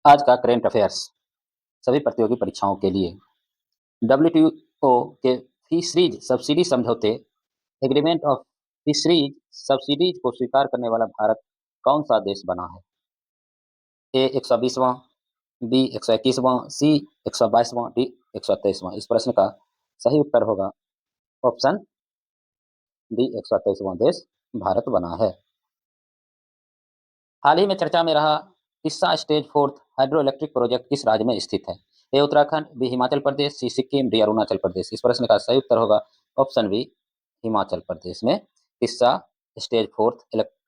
आज का current affairs सभी प्रतियोगी परीक्षाओं के लिए डब्ल्यूटीओ के फिशरीज सब्सिडी समझौते एग्रीमेंट ऑफ फिशरीज सब्सिडीज को स्वीकार करने वाला भारत कौन सा देश बना है? ए 120वां, बी 121वां, सी 122वां, डी 123वां। इस प्रश्न का सही उत्तर होगा ऑप्शन डी 123वां देश भारत बना है। हाल ही में चर्चा में रहा किस्सा stage fourth hydro electric project किस राज्य में स्थित है? ए उत्तराखंड, बी हिमाचल प्रदेश, सी सिक्किम, डी अरुणाचल प्रदेश। इस प्रश्न का सही उत्तर होगा ऑप्शन बी हिमाचल प्रदेश में किस्सा stage fourth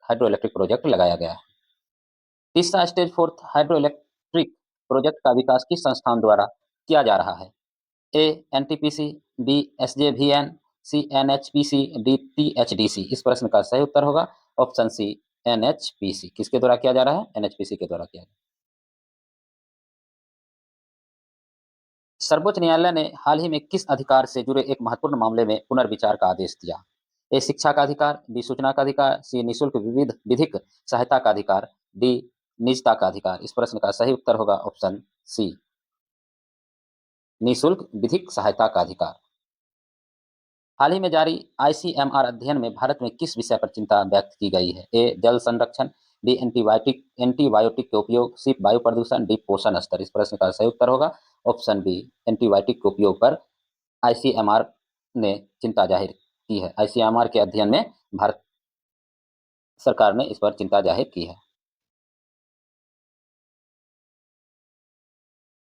hydro electric project लगाया गया है। किस्सा stage fourth hydro electric project का विकास किस संस्थान द्वारा किया जा रहा है? ए एनटीपीसी, बी एसजेवीएन, सी एनएचपीसी, डी टीएचडीसी। इस प्रश्न का सही उत्तर होगा ऑप्शन सी एनएचपीसी। किसके द्वारा किया जा रहा है? एनएचपीसी के द्वारा किया जा रहा है। सर्वोच्च न्यायालय ने हाल ही में किस अधिकार से जुड़े एक महत्वपूर्ण मामले में पुनर्विचार का आदेश दिया? ए शिक्षा का अधिकार, बी सूचना का अधिकार, सी निःशुल्क विविध विधिक सहायता का अधिकार, डी निजता का अधिकार। इस प्रश्न का सही उत्तर होगा ऑप्शन सी निःशुल्क विधिक सहायता का अधिकार। हाल ही में जारी आईसीएमआर अध्ययन में भारत में किस विषय पर चिंता व्यक्त की गई है? ए जल संरक्षण, बी एंटीबायोटिक के उपयोग, सी वायु प्रदूषण, डी पोषण स्तर। इस प्रश्न का सही उत्तर होगा ऑप्शन बी एंटीबायोटिक के उपयोग पर आईसीएमआर ने चिंता जाहिर की है। आईसीएमआर के अध्ययन में भारत सरकार ने इस पर चिंता जाहिर की है।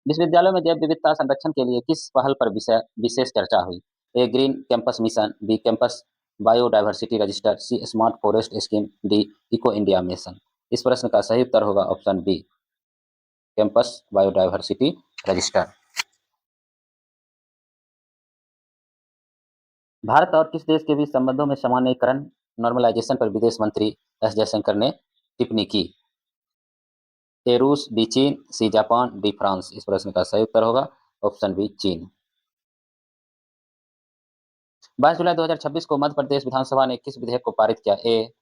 विश्वविद्यालयों में जैव विविधता संरक्षण के लिए किस पहल पर विशेष चर्चा हुई? A green campus mission, B campus biodiversity register, C smart forest scheme, D eco India mission. इस प्रश्न का सही उत्तर होगा option B campus biodiversity register. Bharat और किस देश के बीच संबंधों में सामान्यीकरण नॉर्मलाइजेशन पर विदेश मंत्री एस जयशंकर ने टिप्पणी की? ए रूस, बी चीन, सी जापान, डी फ्रांस। इस प्रश्न का सही उत्तर होगा ऑप्शन बी चीन। 22 जुलाई 2026 को मध्य प्रदेश विधानसभा ने किस विधेयक को पारित किया? ए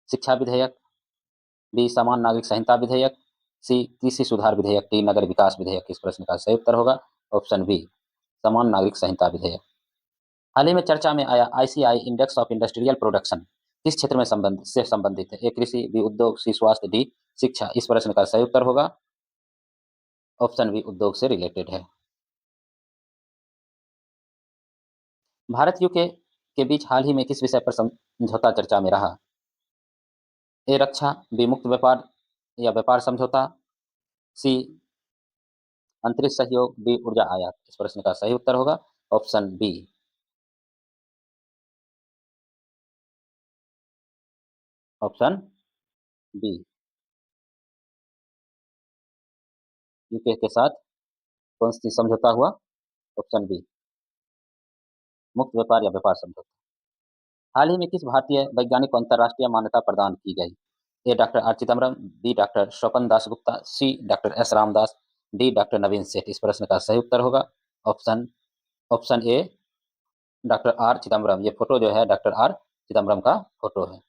शिक्षा विधेयक, बी समान नागरिक संहिता विधेयक, सी कृषि सुधार विधेयक, डी नगर विकास विधेयक। इस प्रश्न का सही उत्तर होगा ऑप्शन बी समान नागरिक संहिता विधेयक। हाल ही में चर्चा में आया ICI index of industrial production किस क्षेत्र में संबंधित है? ए कृषि, बी उद्योग, सी स्वास्थ्य, डी शिक्षा। इस प्रश्न का सही उत्तर होगा ऑप्शन बी उद्योग से रिलेटेड है। भारत यूके के बीच हाल ही में किस विषय पर समझौता चर्चा में रहा? ए रक्षा, बी मुक्त व्यापार या व्यापार समझौता, सी अंतरिक्ष सहयोग, डी ऊर्जा आयात। इस प्रश्न का सही उत्तर होगा option B option B UK के साथ कौन सी समझौता हुआ? ऑप्शन बी मुक्त व्यापार या व्यापार समझौता। हाल ही में किस भारतीय वैज्ञानिक को अंतर्राष्ट्रीय मान्यता प्रदान की गई? A doctor R Chidambaram, B doctor Swapan Das Gupta, C doctor S Ramdas, D doctor Naveen Seth. इस प्रश्न का सही उत्तर होगा option option A doctor R Chidambaram. ये फोटो जो है डॉक्टर आर चिदम्बरम का फोटो है।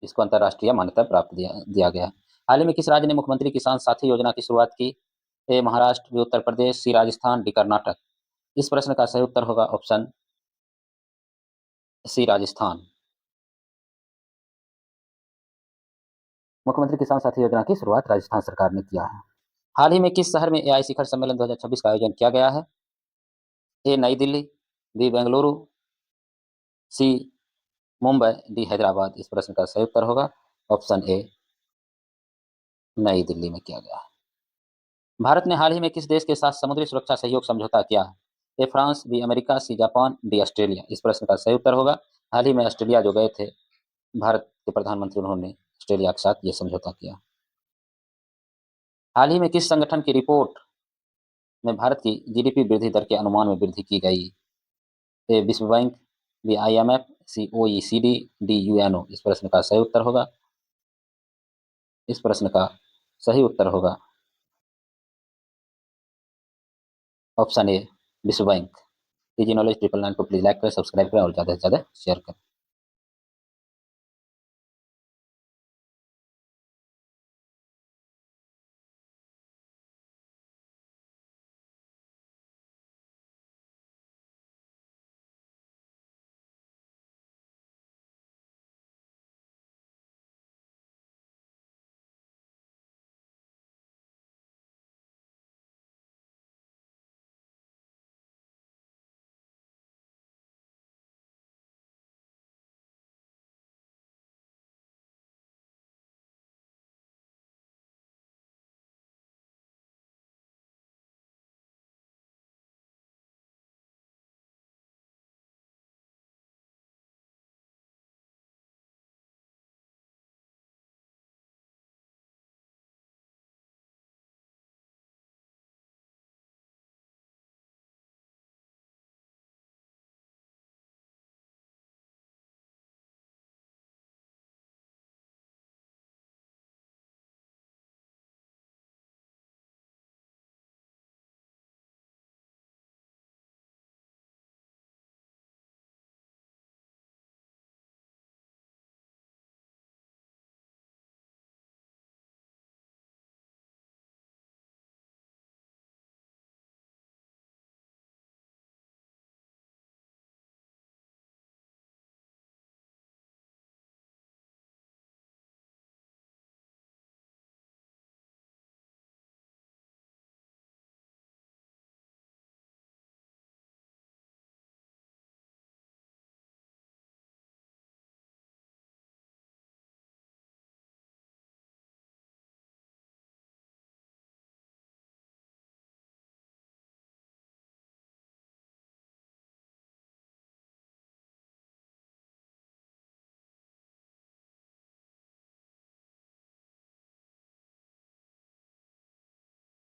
इसको अंतर्राष्ट्रीय मान्यता प्राप्त दिया गया। हाल ही में किस राज्य ने मुख्यमंत्री किसान साथी योजना की शुरुआत की? ए महाराष्ट्र, बी उत्तर प्रदेश, सी राजस्थान, डी कर्नाटक। इस प्रश्न का सही उत्तर होगा ऑप्शन सी राजस्थान। मुख्यमंत्री किसान साथी योजना की शुरुआत राजस्थान सरकार ने किया है। हाल ही में किस शहर में एआई शिखर सम्मेलन 2026 का आयोजन किया गया है? ए नई दिल्ली, बी बेंगलुरु, सी मुंबई, डी हैदराबाद। इस प्रश्न का सही उत्तर होगा ऑप्शन ए नई दिल्ली में किया गया है। भारत ने हाल ही में किस देश के साथ समुद्री सुरक्षा सहयोग समझौता किया है? A France, B America, C Japan, D Australia. इस प्रश्न का सही उत्तर होगा हाल ही में ऑस्ट्रेलिया जो गए थे भारत के प्रधानमंत्री, उन्होंने ऑस्ट्रेलिया के साथ ये समझौता किया। हाल ही में किस संगठन की रिपोर्ट में भारत की जीडीपी वृद्धि दर के अनुमान में वृद्धि की गई? ए विश्व बैंक, बी आईएमएफ, सी ओईसीडी, डी यूएनओ। इस प्रश्न का सही उत्तर होगा इस प्रश्न का सही उत्तर होगा ऑप्शन ए विश्व बैंक। इजी नॉलेज 999 को प्लीज लाइक करें, सब्सक्राइब करें और ज़्यादा से ज़्यादा शेयर करें।